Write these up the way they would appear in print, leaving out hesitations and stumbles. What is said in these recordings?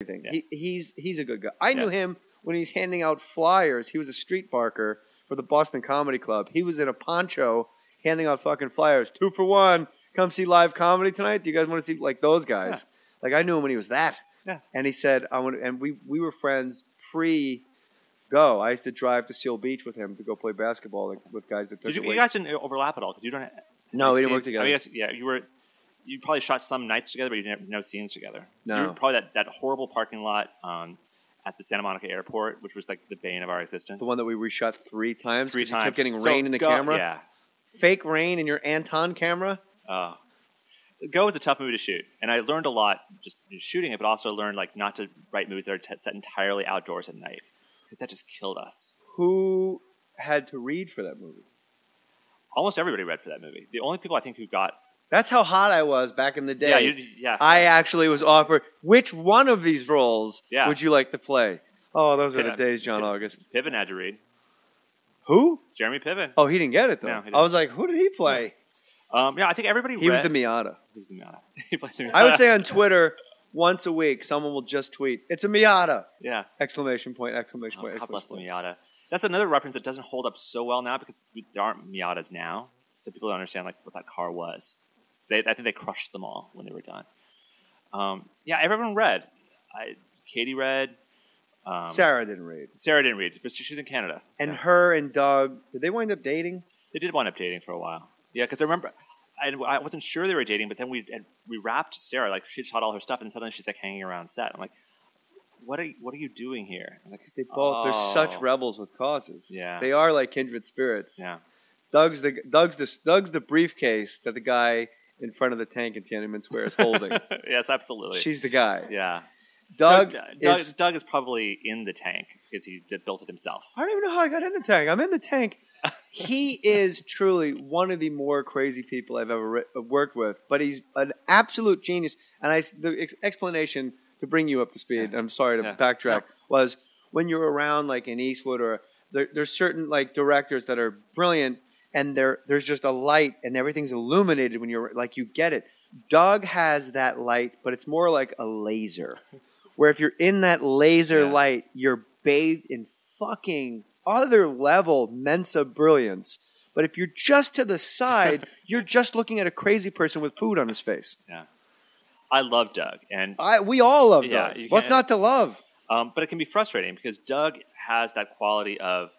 everything. Yeah. He's a good guy. I knew him when he was handing out flyers. He was a street barker for the Boston Comedy Club. He was in a poncho handing out fucking flyers. 2 for 1. Come see live comedy tonight. Do you guys want to see like those guys? Yeah. Like I knew him when he was that. Yeah. And he said, "I want." And we were friends pre-go. I used to drive to Seal Beach with him to go play basketball with guys that took. You guys didn't overlap at all because you don't. No, we didn't work together. I guess you probably shot some nights together, but you didn't have no scenes together. No. You were probably that horrible parking lot at the Santa Monica airport, which was like the bane of our existence. The one that we reshot 3 times. 3 times. You kept getting rain in the camera. Yeah. Fake rain in your Anton camera. Go was a tough movie to shoot, and I learned a lot just shooting it, but also learned like not to write movies that are set entirely outdoors at night because that just killed us. Who had to read for that movie? Almost everybody read for that movie. The only people I think who got... That's how hot I was back in the day. Yeah. I actually was offered, which one of these roles would you like to play? Oh, those were the days, John August. Piven had to read. Who? Jeremy Piven. Oh, he didn't get it, though. No, I was like, who did he play? I think everybody read. He was the Miata. He was the Miata. He played the Miata. I would say on Twitter, once a week, someone will just tweet, "It's a Miata!" Yeah. Exclamation point, exclamation point, God bless exclamation the point. Miata. That's another reference that doesn't hold up so well now because there aren't Miatas now. So people don't understand like what that car was. I think they crushed them all when they were done. Everyone read. Katie read. Sarah didn't read. Sarah didn't read, but she was in Canada. And her and Doug, did they wind up dating? They did wind up dating for a while. Yeah, because I remember I wasn't sure they were dating, but then we wrapped Sarah. Like she shot all her stuff, and suddenly she's like hanging around set. I'm like, what are you doing here? Like, they both they're such rebels with causes. Yeah, they are like kindred spirits. Yeah, Doug's the briefcase that the guy in front of the tank in Tiananmen Square is holding. Yes, absolutely. She's the guy. Yeah. Doug is probably in the tank because he built it himself. I don't even know how I got in the tank. I'm in the tank. He is truly one of the more crazy people I've ever worked with, but he's an absolute genius. And the explanation to bring you up to speed, I'm sorry to backtrack, was when you're around like in Eastwood or there's certain like directors that are brilliant and there's just a light and everything's illuminated when you're like, you get it. Doug has that light, but it's more like a laser. Where if you're in that laser light, you're bathed in fucking other level Mensa brilliance. But if you're just to the side, you're just looking at a crazy person with food on his face. Yeah. I love Doug. And we all love Doug. What's not to love? But it can be frustrating because Doug has that quality of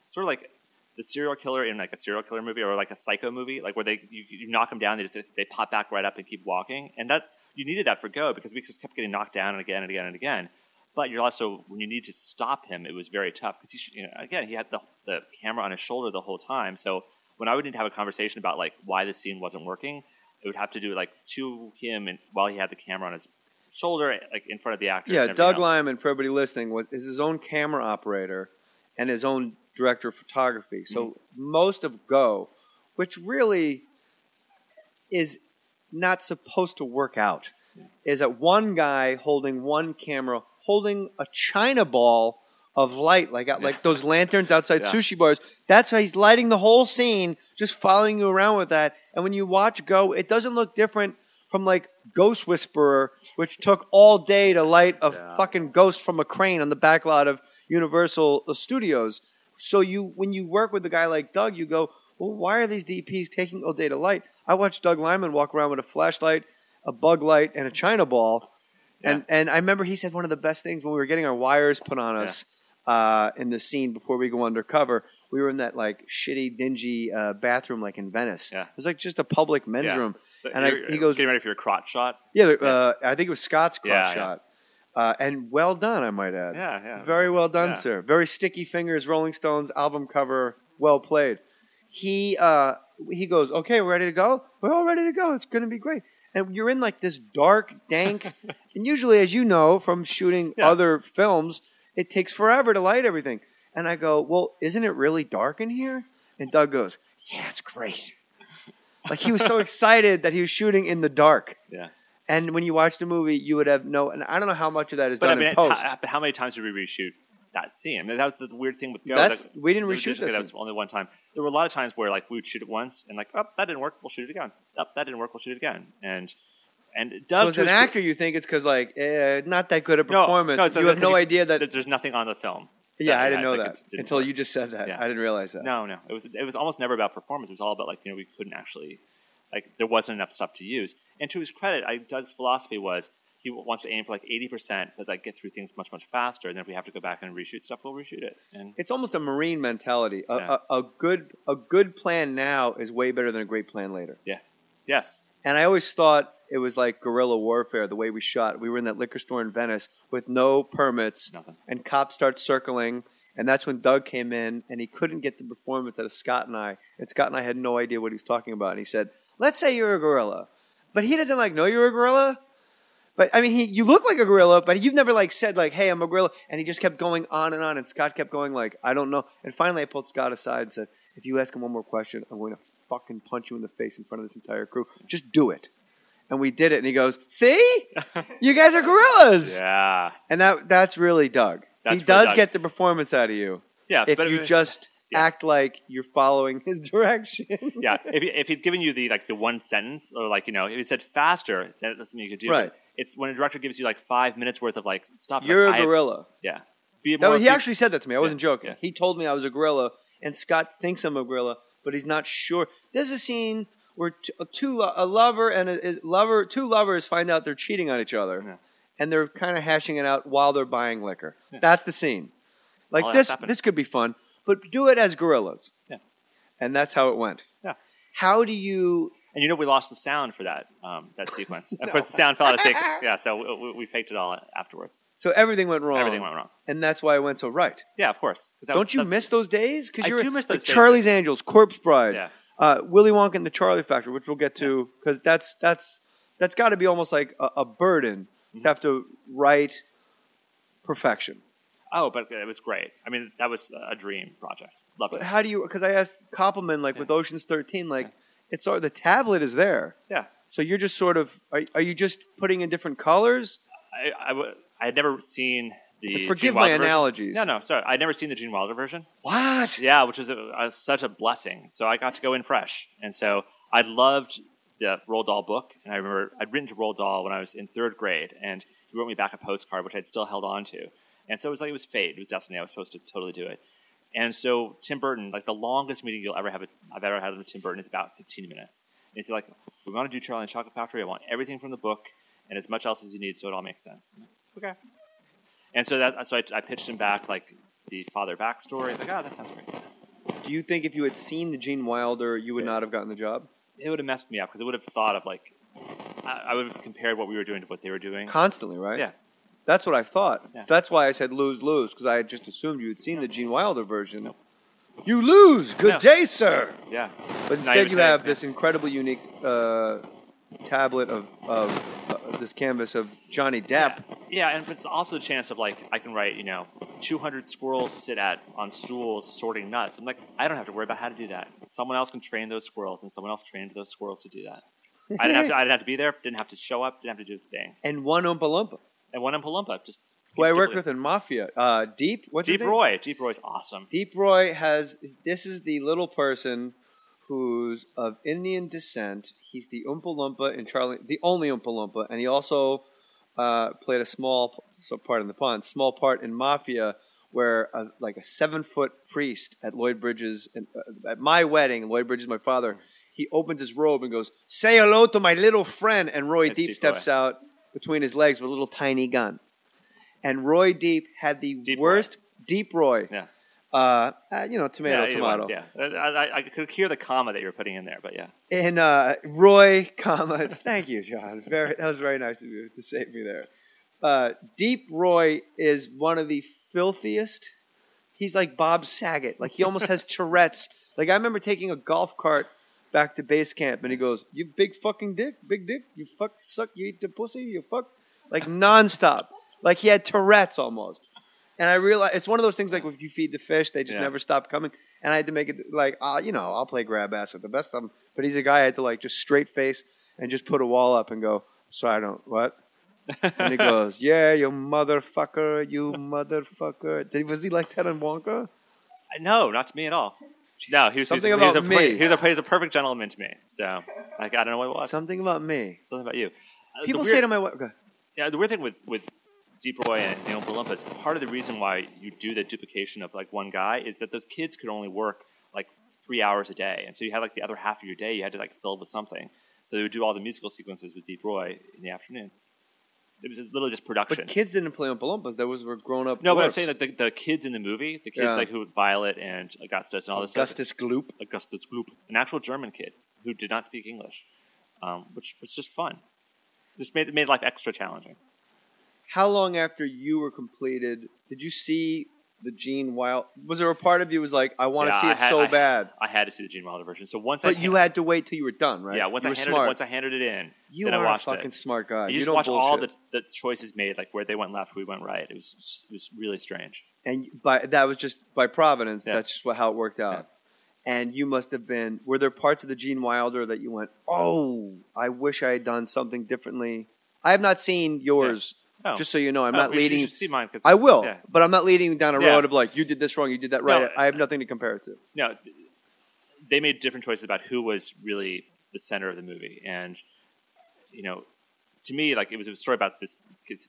sort of like the serial killer in like a serial killer movie or like a psycho movie, like where you knock them down, they pop back right up and keep walking. And that you needed that for Go because we just kept getting knocked down and again and again and again. But you're also, when you need to stop him, it was very tough because he had the camera on his shoulder the whole time. So when I would need to have a conversation about like why the scene wasn't working, it would have to do like to him and while he had the camera on his shoulder, like in front of the actors. Yeah, Doug Lyman, for everybody listening, is his own camera operator and his own director of photography. So most of Go, which really is not supposed to work out, is that one guy holding one camera, holding a China ball of light, like those lanterns outside sushi bars. That's how he's lighting the whole scene, just following you around with that. And when you watch Go, it doesn't look different from like Ghost Whisperer, which took all day to light a fucking ghost from a crane on the back lot of Universal Studios. So when you work with a guy like Doug, you go, well, why are these DPs taking all day to light? I watched Doug Lyman walk around with a flashlight, a bug light, and a China ball. Yeah. And I remember he said one of the best things when we were getting our wires put on us in the scene before we go undercover. We were in that like shitty, dingy bathroom like in Venice. Yeah. It was like just a public men's room. And he goes, getting ready for your crotch shot? Yeah, I think it was Scott's crotch shot. And well done, I might add. Yeah. Very well done, sir. Very Sticky Fingers, Rolling Stones album cover, well played. He goes, okay, we're ready to go? We're all ready to go. It's going to be great. And you're in like this dark, dank, and usually, as you know from shooting other films, it takes forever to light everything. And I go, well, isn't it really dark in here? And Doug goes, yeah, it's great. Like he was so excited that he was shooting in the dark. Yeah. And when you watch the movie, you would have and I don't know how much of that is done in post. But how many times did we reshoot that scene? I mean, that was the weird thing with Go. We didn't reshoot this. That was only one time. There were a lot of times where like we would shoot it once and like, oh, that didn't work, we'll shoot it again. Oh, that didn't work, we'll shoot it again. And And Doug, so as an actor, you think it's because like not that good a performance. No, you have no idea that there's nothing on the film. Yeah, I didn't know that until you just said that. Yeah. I didn't realize that. No, it was almost never about performance. It was all about like we couldn't actually there wasn't enough stuff to use. And to his credit, Doug's philosophy was he wants to aim for like 80%, but like get through things much much faster. And then if we have to go back and reshoot stuff, we'll reshoot it. And it's almost a Marine mentality. A good plan now is way better than a great plan later. Yeah. Yes. And I always thought it was like guerrilla warfare, the way we shot. We were in that liquor store in Venice with no permits. Nothing. And cops start circling. And that's when Doug came in, and he couldn't get the performance out of Scott and I. And Scott and I had no idea what he was talking about. And he said, let's say you're a gorilla. But he doesn't know you're a gorilla. But, I mean, you look like a gorilla, but you've never said hey, I'm a gorilla. And he just kept going on. And Scott kept going I don't know. And finally I pulled Scott aside and said, if you ask him one more question, I'm going to fucking punch you in the face in front of this entire crew. Just do it. And we did it. And he goes, see? You guys are gorillas. Yeah. And that's really Doug. He does get the performance out of you. Yeah. If you just act like you're following his direction. Yeah. If he'd given you the one sentence or if he said faster, that's something you could do. Right. But it's when a director gives you 5 minutes worth of stuff. You're a gorilla. Yeah. He actually said that to me. I wasn't joking. Yeah. He told me I was a gorilla, and Scott thinks I'm a gorilla, but he's not sure. There's a scene where two lovers find out they're cheating on each other. Yeah. And they're kind of hashing it out while they're buying liquor. Yeah. That's the scene. This could be fun, but do it as gorillas. Yeah. And that's how it went. Yeah. How do you... And we lost the sound for that sequence. Of course, the sound fell out of sync. Yeah, so we faked it all afterwards. So everything went wrong. Everything went wrong. And that's why it went so right. Yeah, of course. Don't you miss those days? I do miss those days. Charlie's Angels, Corpse Bride, yeah. Willy Wonka and the Charlie Factory, which we'll get to, because that's got to be almost like a burden to have to write perfection. Oh, but it was great. I mean, that was a dream project. Loved it. How do you? Because I asked Koppelman, with Ocean's 13, it's the tablet is there. Yeah. So you're just sort of are you just putting in different colors? I had never seen the. Forgive my analogies. No, sorry. I'd never seen the Gene Wilder version. What? Yeah, which was such a blessing. So I got to go in fresh, and so I loved the Roald Dahl book, and I remember I'd written to Roald Dahl when I was in 3rd grade, and he wrote me back a postcard, which I'd still held on to. And so it was it was fate. It was destiny. I was supposed to totally do it. And so Tim Burton, the longest meeting I've ever had with Tim Burton is about 15 minutes. And he's we want to do Charlie and the Chocolate Factory. I want everything from the book and as much else as you need so it all makes sense. Okay. And so I pitched him back the father backstory. He's that sounds great. Do you think if you had seen the Gene Wilder, you would not have gotten the job? It would have messed me up because it would have thought of I would have compared what we were doing to what they were doing. Constantly, right? Yeah. That's what I thought. Yeah. So that's why I said lose, because I had just assumed you had seen the Gene Wilder version. No. You lose! Good day, sir! Yeah. But instead you have this incredibly unique tablet of this canvas of Johnny Depp. Yeah, and it's also a chance of I can write 200 squirrels sit on stools sorting nuts. I'm I don't have to worry about how to do that. Someone else can train those squirrels, and someone else trained those squirrels to do that. I didn't have to be there. Didn't have to show up. Didn't have to do the thing. And one Oompa Loompa. And one Oompa Loompa. Just who I worked with in Mafia. Deep. What's his name? Roy. Deep Roy's awesome. Deep Roy this is the little person who's of Indian descent. He's the Oompa Loompa in Charlie, the only Oompa Loompa, and he also played a small part in Mafia, where a 7-foot priest at Lloyd Bridges, at my wedding, Lloyd Bridges, my father, he opens his robe and goes, "Say hello to my little friend," and Roy Deep steps out between his legs with a little tiny gun. And Roy Deep had the worst. Deep Roy. Yeah. Tomato. Yeah. I could hear the comma that you were putting in there, but yeah. And Roy, comma. Thank you, John. That was very nice of you to save me there. Deep Roy is one of the filthiest. He's like Bob Saget. He almost has Tourette's. I remember taking a golf cart back to base camp, and he goes, "You big fucking dick, big dick. You suck, you eat the pussy, you fuck." Nonstop. He had Tourette's almost. And I realized it's one of those things if you feed the fish, they just never stop coming. And I had to make it I'll play grab ass with the best of them. But he's a guy I had to just straight face and just put a wall up and go, "So I don't, what?" And he goes, "Yeah, you motherfucker, you motherfucker." Was he like that on Wonka? No, not to me at all. No, he was something about me. He was a perfect gentleman to me. So I don't know what it was. Something about me. Something about you. People say to my wife, okay. Yeah, the weird thing with Deep Roy and the Oompa Loompas, part of the reason why you do the duplication of like one guy is that those kids could only work like 3 hours a day, and so you had like the other half of your day you had to like fill with something. So they would do all the musical sequences with Deep Roy in the afternoon. It was literally just production. But kids didn't play Oompa Loompas; those were grown up. No, but I'm saying that the kids in the movie, the kids like who Violet and Augustus and all this stuff. Augustus Gloop, an actual German kid who did not speak English, which was just fun. Just made life extra challenging. How long after you were completed did you see the Gene Wilder? Was there a part of you was like, I want to see it so bad? I had to see the Gene Wilder version. So but you had to wait till you were done, right? Yeah, once I handed it in, then I watched it. You are a fucking smart guy. You just watch all the choices made, like where they went left, we went right. It was really strange. And that was just by providence. Yeah. That's just how it worked out. Yeah. And you must have been. Were there parts of the Gene Wilder that you went, oh, I wish I had done something differently? I have not seen yours. Yeah. Oh. Just so you know, I'm not leading. You should see mine, I will, but I'm not leading down a road of like, you did this wrong, you did that right. No, I have nothing to compare it to. No, they made different choices about who was really the center of the movie, and to me, like it was a story about this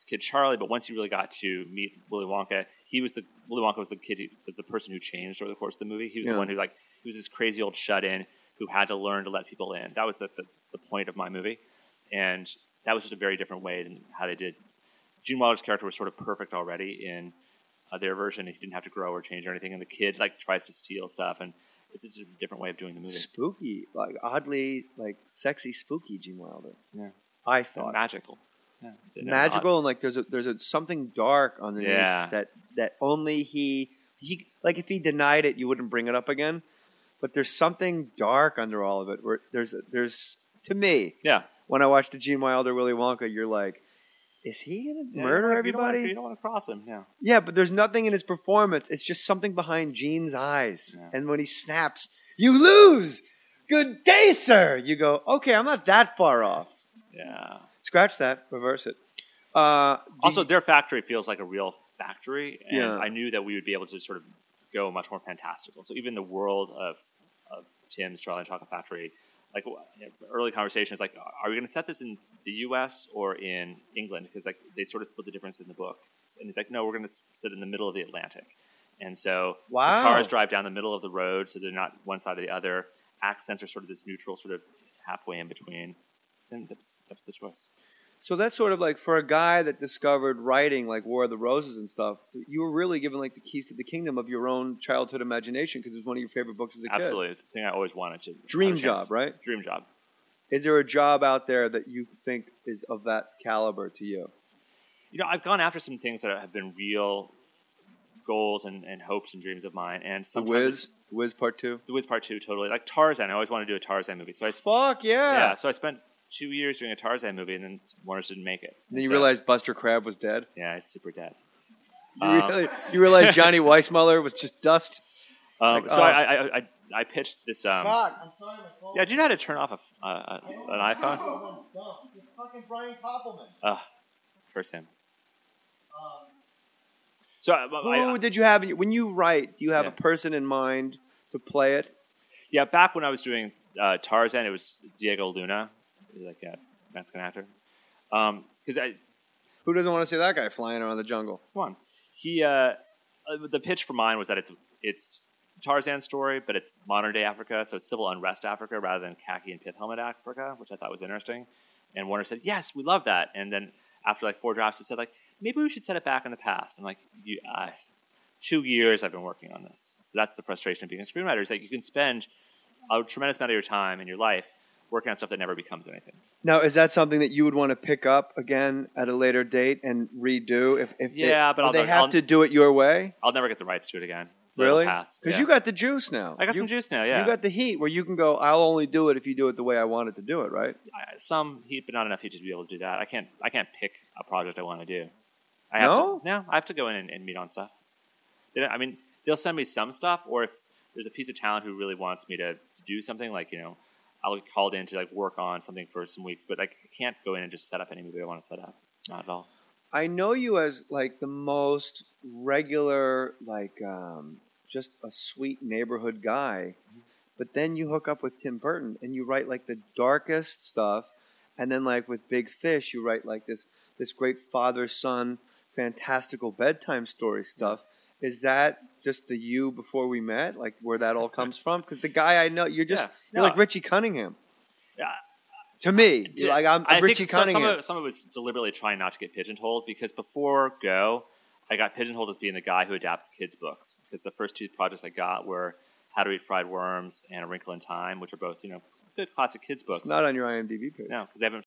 kid Charlie. But once you really got to meet Willy Wonka, Willy Wonka was the kid was the person who changed over the course of the movie. He was the one who he was this crazy old shut-in who had to learn to let people in. That was the point of my movie, and that was just a very different way than how they did. Gene Wilder's character was sort of perfect already in their version. He didn't have to grow or change or anything. And the kid tries to steal stuff, and it's just a different way of doing the movie. Spooky, oddly sexy, spooky Gene Wilder. Yeah, I thought and magical. Yeah, magical, and there's a something dark underneath that only he if he denied it, you wouldn't bring it up again. But there's something dark under all of it. Where there's to me, when I watch the Gene Wilder Willy Wonka, you're like, is he going to murder everybody? You don't want to cross him, Yeah, but there's nothing in his performance. It's just something behind Gene's eyes. Yeah. And when he snaps, you lose! Good day, sir! You go, okay, I'm not that far off. Yeah. Scratch that. Reverse it. Also, their factory feels like a real factory. And I knew that we would be able to sort of go much more fantastical. So even the world of Tim's Charlie and Chocolate Factory, early conversations, are we going to set this in the U.S. or in England? Because they sort of split the difference in the book. And he's like, no, we're going to sit in the middle of the Atlantic. And so the cars drive down the middle of the road, so they're not one side or the other. Accents are sort of this neutral, sort of halfway in between. And that's the choice. So that's sort of for a guy that discovered writing like War of the Roses and stuff, you were really given the keys to the kingdom of your own childhood imagination because it was one of your favorite books as a kid. Absolutely. It's the thing I always wanted to. Dream job, right? Dream job. Is there a job out there that you think is of that caliber to you? I've gone after some things that have been real goals and hopes and dreams of mine. And sometimes The Wiz Part 2? The Wiz Part 2, totally. Like Tarzan. I always wanted to do a Tarzan movie. So Fuck yeah! Yeah, so I spent 2 years doing a Tarzan movie, and then Warner didn't make it. And then you realized Buster Crabbe was dead? Yeah, he's super dead. You realized Johnny Weissmuller was just dust? I pitched this. Fuck, I'm sorry, my phone. Yeah, do you know how to turn off an iPhone? It's fucking Brian Koppelman. Curse him. Who did you have when you write? Do you have a person in mind to play it? Yeah, back when I was doing Tarzan, it was Diego Luna, like a Mexican actor. Who doesn't want to see that guy flying around the jungle? Come on, the pitch for mine was that it's a Tarzan story, but it's modern day Africa, so it's civil unrest Africa rather than khaki and pith helmet Africa, which I thought was interesting. And Warner said, "Yes, we love that." And then after 4 drafts, he said maybe we should set it back in the past. I'm like, 2 years I've been working on this. So that's the frustration of being a screenwriter. Is you can spend a tremendous amount of your time in your life working on stuff that never becomes anything. Now, is that something that you would want to pick up again at a later date and redo? If they have to do it your way? I'll never get the rights to it again. So really? Because you got the juice now. I got some juice now, yeah. You got the heat where you can go, I'll only do it if you do it the way I wanted to do it, right? Some heat, but not enough heat to be able to do that. I can't pick a project I want to do. I have to go in and meet on stuff. They'll send me some stuff, or if there's a piece of talent who really wants me to do something, I'll get called in to work on something for some weeks, but I can't go in and just set up any movie I want to set up. Not at all. I know you as the most regular, just a sweet neighborhood guy, but then you hook up with Tim Burton and you write the darkest stuff, And then like with Big Fish, you write like this great father-son fantastical bedtime story stuff. Is that just the you before we met? Like where that all comes from? Because the guy I know, you're like Richie Cunningham. Yeah. To me, I'm Richie Cunningham. Some of it was deliberately trying not to get pigeonholed, because before Go, I got pigeonholed as being the guy who adapts kids' books, because the first two projects I got were How to Eat Fried Worms and A Wrinkle in Time, which are both, good classic kids' books. It's not on your IMDb page. No, because they haven't